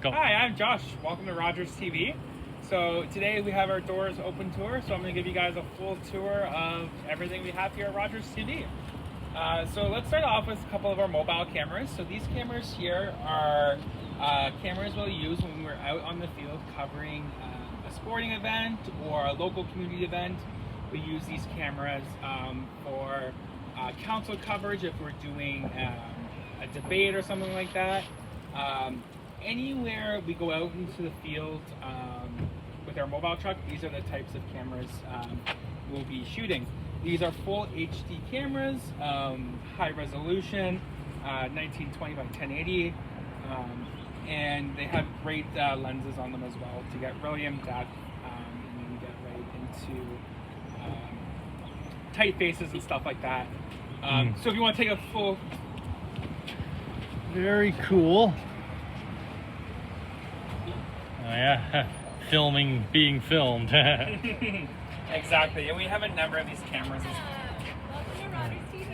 Go. Hi, I'm Josh. Welcome to Rogers TV. So today we have our doors open tour, so I'm going to give you guys a full tour of everything we have here at Rogers TV. So let's start off with a couple of our mobile cameras. So these cameras here are cameras we'll use when we're out on the field covering a sporting event or a local community event. We use these cameras for council coverage if we're doing a debate or something like that. Anywhere we go out into the field with our mobile truck, these are the types of cameras we'll be shooting. These are full HD cameras, high resolution, 1920 by 1080, and they have great lenses on them as well to get really in depth and you can get right into tight faces and stuff like that. So if you want to take a full... Very cool. Oh yeah, being filmed. Exactly, and we have a number of these cameras. Welcome to Rogers TV.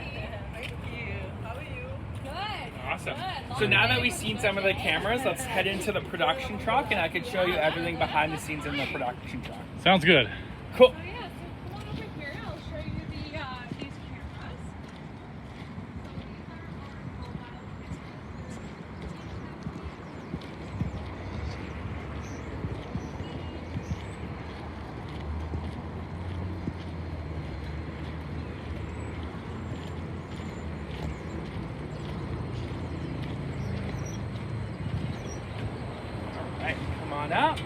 Thank you. How are you? Good. Awesome. Good. So now that we've seen some of the cameras, let's head into the production truck and I can show you everything behind the scenes in the production truck. Sounds good. Cool. So yeah, so come on over here. I'll show you these cameras. Alright, come on up.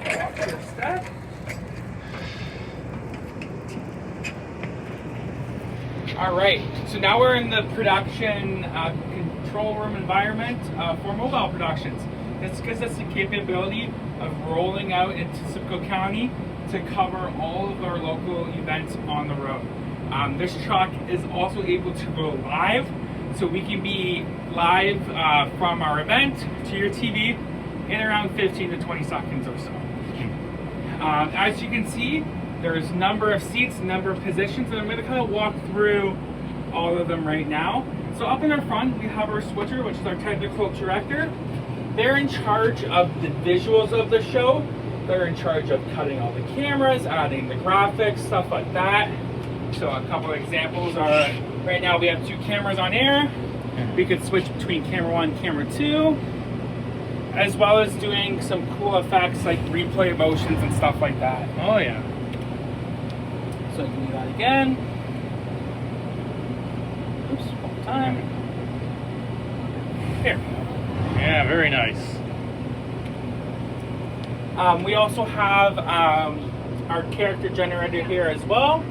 Walk your step. Alright, so now we're in the production control room environment for mobile productions. This gives us the capability of rolling out into Simcoe County to cover all of our local events on the road. This truck is also able to go live, so we can be live from our event to your TV in around 15 to 20 seconds or so. As you can see, there's a number of seats, a number of positions, and I'm going to kind of walk through all of them right now. So up in our front, we have our switcher, which is our technical director. They're in charge of the visuals of the show. They're in charge of cutting all the cameras, adding the graphics, stuff like that. So a couple of examples are, right now we have 2 cameras on air. We could switch between camera 1 and camera 2, as well as doing some cool effects like replay motions and stuff like that. Oh yeah. So you can do that again. Oops, one time. Here. Yeah, very nice. We also have our character generator here as well.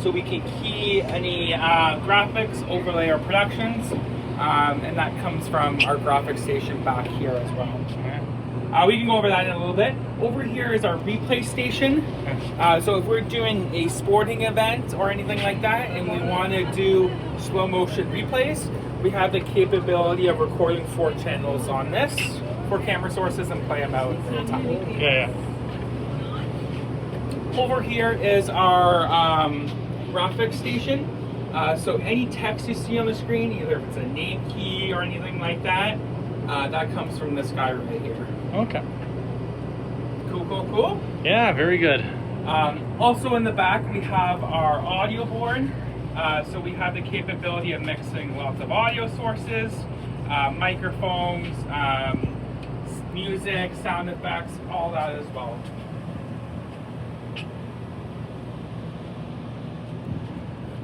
So we can key any graphics, overlay our productions, and that comes from our graphics station back here as well. We can go over that in a little bit. Over here is our replay station. So if we're doing a sporting event or anything like that and we want to do slow motion replays, we have the capability of recording 4 channels on this, 4 camera sources, and play them out in real time. Yeah. Over here is our graphics station. So any text you see on the screen, either if it's a name key or anything like that, that comes from this guy right here. Okay. Cool. Yeah, very good. Also in the back we have our audio board. So we have the capability of mixing lots of audio sources, microphones, music, sound effects, all that as well.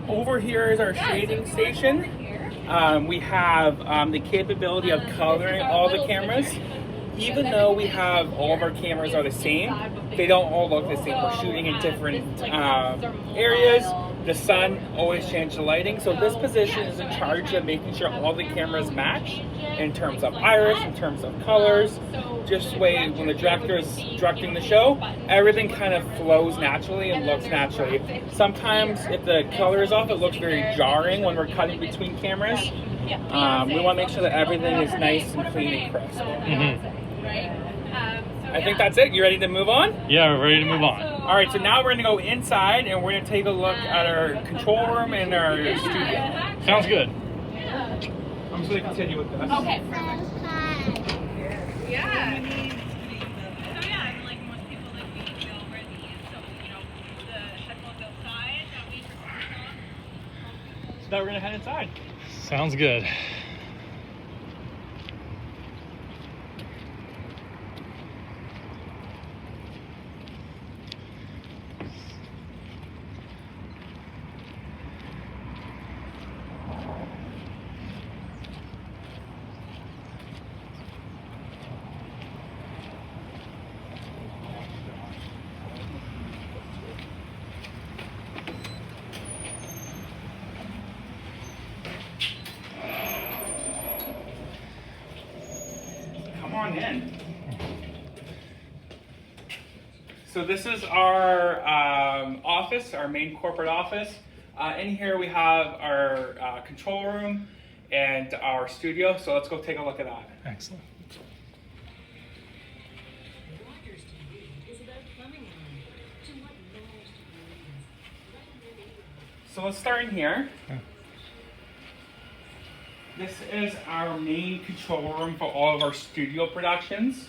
Over here is our shading station. We have the capability of coloring all the cameras. Even though we have all of our cameras are the same, they don't all look the same. We're shooting in different areas. The sun always changes the lighting. So this position is in charge of making sure all the cameras match in terms of iris, in terms of colors. Just the way when the director is directing the show, everything kind of flows naturally and looks naturally. Sometimes if the color is off, it looks very jarring when we're cutting between cameras. We want to make sure that everything is nice and clean and crisp. I think that's it. You ready to move on? Yeah, we're ready to move on. All right, so now we're going to go inside and we're going to take a look at our control room and our studio. Sounds good. I'm just going to continue with this. Okay, perfect. Yeah. So yeah, and like most people like we know where so the headphones outside that we So now we're going to head inside. Sounds good. Come on in. So this is our office, our main corporate office. In here we have our control room and our studio. So let's go take a look at that. Excellent. So let's start in here. Okay. This is our main control room for all of our studio productions.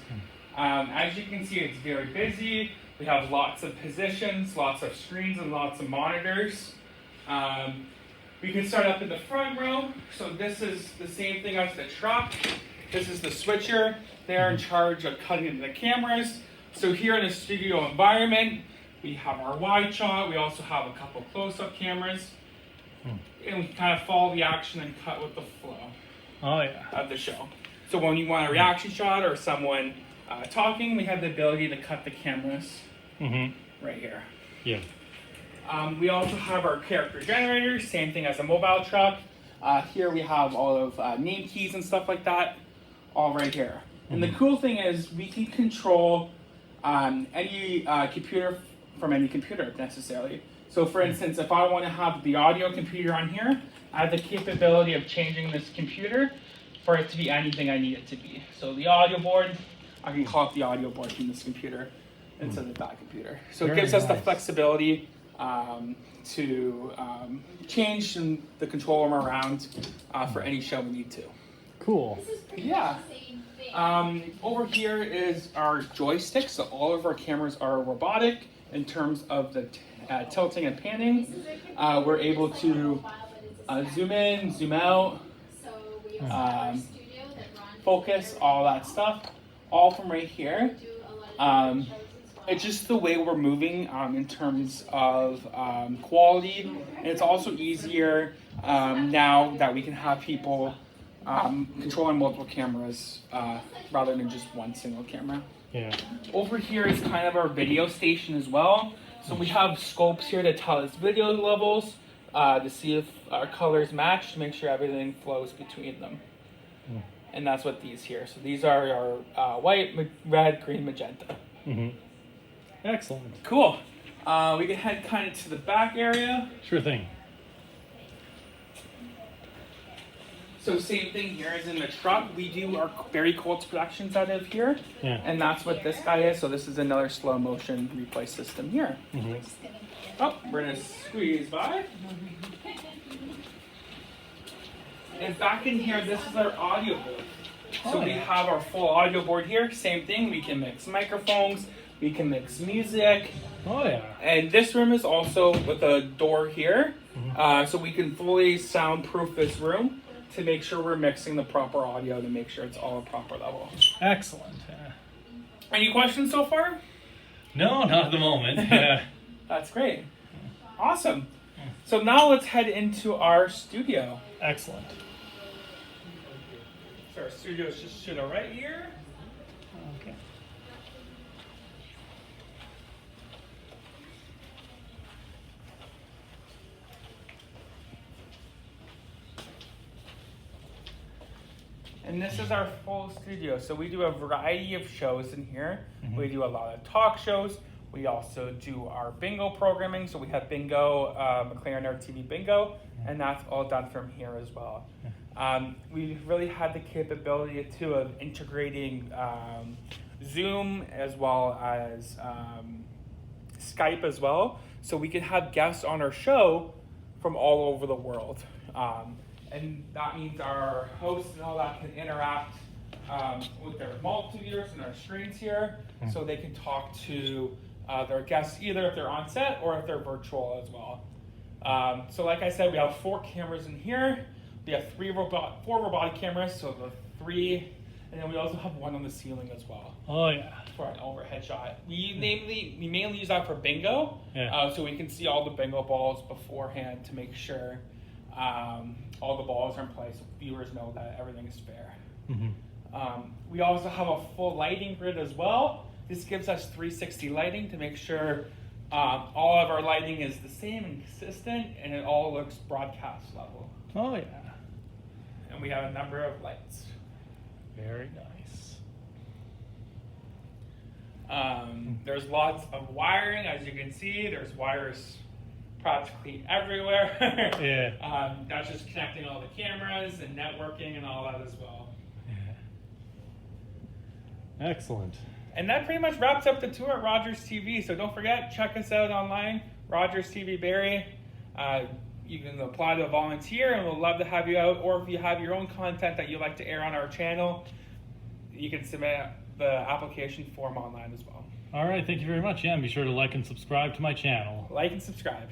As you can see, it's very busy. We have lots of positions, lots of screens, and lots of monitors. We can start up in the front row. So this is the same thing as the truck. This is the switcher. They're in charge of cutting into the cameras. So here in the studio environment, we have our wide shot. We also have a couple close-up cameras. And we kind of follow the action and cut with the flow Oh yeah. of the show. So when you want a reaction shot or someone talking, we have the ability to cut the cameras right here. Yeah. We also have our character generators, same thing as a mobile truck. Here we have all of name keys and stuff like that, all right here. And the cool thing is we can control any computer from any computer necessarily. So for instance, if I want to have the audio computer on here, I have the capability of changing this computer for it to be anything I need it to be. So the audio board, I can call up the audio board from this computer instead of that computer. So it gives us the flexibility to change the control room around for any show we need to. Cool. Yeah. Over here is our joystick. So all of our cameras are robotic in terms of the tilting and panning. We're able to zoom in, zoom out, focus, all that stuff, all from right here. It's just the way we're moving in terms of quality. And it's also easier now that we can have people controlling multiple cameras rather than just one single camera. Yeah. Over here is kind of our video station as well. So we have scopes here to tell us video levels, to see if our colors match, to make sure everything flows between them. And that's what these here. So these are our white, red, green, magenta. Excellent. Cool. We can head kind of to the back area. Sure thing. So same thing here as in the truck. We do our Barrie Colts productions out of here. Yeah. And that's what this guy is. So this is another slow motion replay system here. Oh, we're gonna squeeze by. And back in here, this is our audio board. So we have our full audio board here. Same thing, we can mix microphones, we can mix music. Oh yeah. And this room is also with a door here. So we can fully soundproof this room to make sure we're mixing the proper audio to make sure it's all at proper level. Excellent. Yeah. Any questions so far? No, not at the moment. Yeah. That's great. Awesome. So now let's head into our studio. Excellent. So our studio is just to the right here. Okay. And this is our full studio. So we do a variety of shows in here. We do a lot of talk shows. We also do our bingo programming. So we have bingo, McLaren RTV bingo, and that's all done from here as well. We really had the capability too of integrating Zoom as well as Skype as well. So we could have guests on our show from all over the world. and that means our hosts and all that can interact with their multiviewers and our screens here, so they can talk to their guests either if they're on set or if they're virtual as well. So like I said, we have 4 cameras in here. We have 4 robotic cameras, so the 3, and then we also have 1 on the ceiling as well. Oh yeah. For an overhead shot. We mainly use that for bingo, Yeah. so we can see all the bingo balls beforehand to make sure all the balls are in place, so viewers know that everything is fair. We also have a full lighting grid as well. This gives us 360 lighting to make sure all of our lighting is the same and consistent, and it all looks broadcast level. Oh yeah. And we have a number of lights. Very nice. There's lots of wiring, as you can see. There's wires practically everywhere. Yeah. That's just connecting all the cameras and networking and all that as well. Yeah. Excellent. And that pretty much wraps up the tour at Rogers TV. So don't forget, check us out online, Rogers TV Barrie. You can apply to volunteer, and we'll love to have you out. Or if you have your own content that you'd like to air on our channel, you can submit the application form online as well. All right. Thank you very much. Yeah, and be sure to like and subscribe to my channel. Like and subscribe.